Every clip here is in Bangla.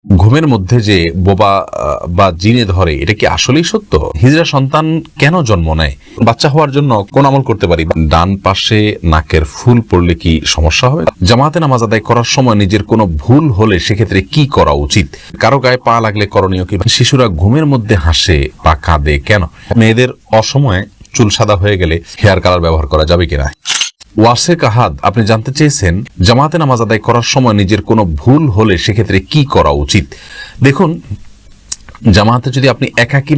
ঘুমের মধ্যে যে বোবা বা জিনে ধরে, এটা কি আসলেই সত্য? হিজড়া সন্তান কেন জন্ম নেয়? বাচ্চা হওয়ার জন্য কোন আমল করতে পারি? ডান পাশে নাকের ফুল পড়লে কি সমস্যা হবে? জামাতে নামাজ আদায় করার সময় নিজের কোনো ভুল হলে সেক্ষেত্রে কি করা উচিত? কারো গায়ে পা লাগলে করণীয় কি? শিশুরা ঘুমের মধ্যে হাসে বা কাঁদে কেন? মেয়েদের অসময়ে চুল সাদা হয়ে গেলে হেয়ার কালার ব্যবহার করা যাবে কিনা? ওয়াসেক আহাদ আপনি জানতে চেয়েছেন, জামাতে নামাজ আদায় করার সময় নিজের কোনো ভুল হলে সেক্ষেত্রে কি করা উচিত? দেখুন, জামাতে যদি আপনি একাকী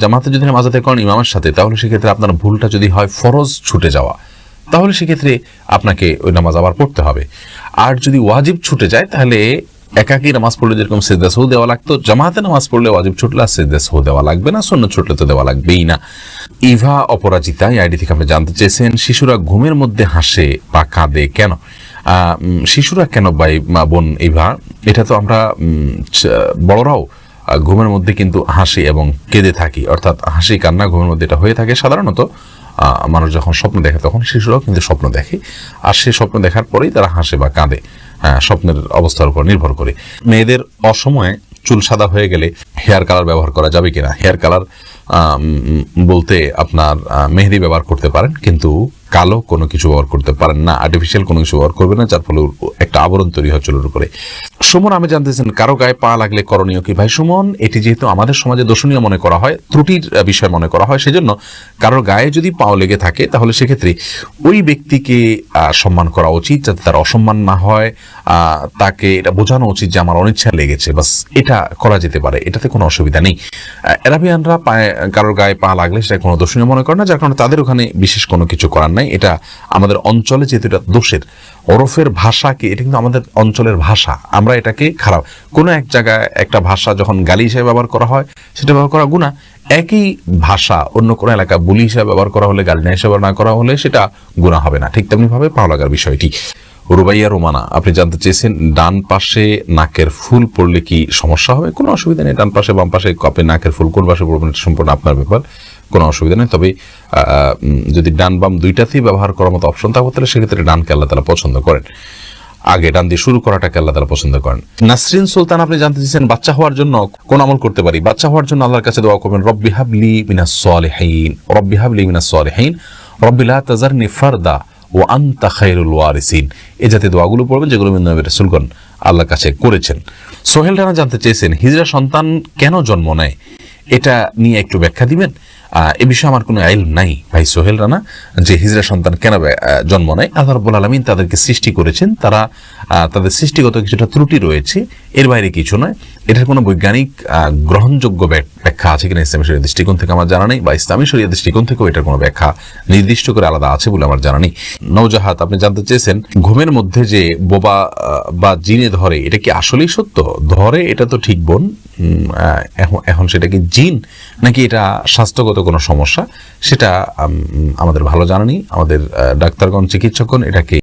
জামাতে যদি নামাজ আদায় করেন ইমামের সাথে, তাহলে সেক্ষেত্রে আপনার ভুলটা যদি হয় ফরজ ছুটে যাওয়া, তাহলে সেক্ষেত্রে আপনাকে ওই নামাজ আবার পড়তে হবে। আর যদি ওয়াজিব ছুটে যায়, তাহলে একাকী নামাজ পড়লে যেরকম সিজদা সাহু দেওয়া লাগতো, জামাতে নামাজ পড়লে ওয়াজিব ছুটলে আর সিজদা সাহু দেওয়া লাগবে না, সুন্নাত ছুটলে তো দেওয়া লাগবেই না। ইভা অপরাজিতা এই আইডি থেকে আপনি জানতে চেয়েছেন, শিশুরা ঘুমের মধ্যে হাসে বা কাঁদে কেন? শিশুরা কেন ভাই বোন ইভা, এটা তো আমরা বড়রাও ঘুমের মধ্যে কিন্তু হাসি এবং কেঁদে থাকি, অর্থাৎ হাসি কান্না ঘুমের মধ্যে এটা হয়ে থাকে সাধারণত। মানুষ যখন স্বপ্ন দেখে তখন শিশুরাও কিন্তু স্বপ্ন দেখে, আর সেই স্বপ্ন দেখার পরেই তারা হাসে বা কাঁদে, স্বপ্নের অবস্থার উপর নির্ভর করে। মেয়েদের অসময়ে চুল সাদা হয়ে গেলে হেয়ার কালার ব্যবহার করা যাবে কিনা? হেয়ার কালার বলতে আপনার মেহেদি ব্যবহার করতে পারেন, কিন্তু কালো কোনো কিছু ব্যবহার করতে পারেন না, আর্টিফিশিয়াল কোনো কিছু ব্যবহার করবেন না, যার ফলে একটা আবরণ তৈরি হয় চুলের উপরে। সুমন আমি জানতেছেন, কারো গায়ে পা লাগলে করণীয় কি? ভাই সুমন, এটি যেহেতু আমাদের সমাজে দর্শনীয় মনে করা হয়, ত্রুটির বিষয় মনে করা হয়, সেজন্য কারোর গায়ে যদি পাও লেগে থাকে, তাহলে সেক্ষেত্রে ওই ব্যক্তিকে সম্মান করা উচিত, যাতে তার অসম্মান না হয়। তাকে এটা বোঝানো উচিত যে আমার অনিচ্ছা লেগেছে, বাস এটা করা যেতে পারে, এটাতে কোনো অসুবিধা নেই। আরাবিয়ানরা কারোর গায়ে পা লাগলে সেটা কোনো দর্শনীয় মনে করে না, যার কারণে তাদের ওখানে বিশেষ কোনো কিছু করার নাই। এটা আমাদের অঞ্চলে যেহেতু এটা দোষের ওরফের ভাষাকে, এটা কিন্তু আমাদের অঞ্চলের ভাষা, আমরা এটাকে খারাপ কোনো এক জায়গায় একটা ভাষা যখন গালি হিসেবে ব্যবহার করা হয়, সেটা ব্যবহার করা গুনাহ। একই ভাষা অন্য কোনো এলাকা বুলি হিসেবে ব্যবহার করা হলে, গালি হিসেবে না করা হলে সেটা গুনাহ হবে না। ঠিক তেমনি ভাবে পাও লাগার বিষয়টি। রুবাইয়া রোমানা আপনি জানতে চেয়েছেন, ডান পাশে নাকের ফুল পড়লে কি সমস্যা হবে? কোনো অসুবিধা নেই, ডান পাশে বাম পাশে আপনি নাকের ফুল কোন পাশে পড়বেন এটা সম্পূর্ণ আপনার ব্যাপার, কোনো অসুবিধা নেই। তবে যদি ডান বাম দুইটাতেই ব্যবহার করার মতো অপশন থাকে, তাহলে সেক্ষেত্রে ডানকে আল্লাহ তাআলা পছন্দ করেন, আগে ডান দিয়ে শুরু করাটাকে আল্লাহ তাআলা পছন্দ করেন। নাসরিন সুলতান আপনি জানতে চেয়েছেন, বাচ্চা হওয়ার জন্য কোন আমল করতে পারি? বাচ্চা হওয়ার জন্য আল্লাহর কাছে দোয়া করবেন, রব্বি হাবলি মিনাস সালিহিন, রব্বি হাবলি মিনাস সালিহিন, রব্বি লা তাজারনি ফারদা ও আনতা খায়রুল ওয়ারিসিন। এই জাতীয় দোয়াগুলো পড়বেন, যেগুলো নবী রাসূলগণ আল্লাহর কাছে করেছেন। সোহেল রানা জানতে চেয়েছেন, হিজড়া সন্তান কেন জন্ম নেয়, এটা নিয়ে একটু ব্যাখ্যা দিবেন। এ বিষয়ে আমার কোনো ইলম নাই ভাই সোহেল রানা, যে হিজড়া সন্তান কেন জন্ম নেয়। আল্লাহ রাব্বুল আলামিন তাদেরকে সৃষ্টি করেছেন, তারা তাদের সৃষ্টিগত কিছুটা ত্রুটি রয়েছে, এর বাইরে কিছু নয়। এটার কোনো বৈজ্ঞানিক গ্রহণযোগ্য ব্যাখ্যা আছে কিনা ইসলামী শরীয়তের দৃষ্টিকোণ থেকে আমার জানা নেই, বা ইসলামী শরীয়তের দৃষ্টিকোণ থেকেও এটার কোনো ব্যাখ্যা নির্দিষ্ট করে আলাদা আছে বলে আমার জানা নেই। নওজাহাত আপনি জানতে চেয়েছেন, ঘুমের মধ্যে যে বোবা বা জিনে ধরে, এটা কি আসলেই সত্য? ধরে এটা তো ঠিক বোন, এখন সেটা কি জিন নাকি এটা স্বাস্থ্যগত কোনো সমস্যা, সেটা আমাদের ভালো জানা নেই। আমাদের ডাক্তারগণ, চিকিৎসকগণ এটাকে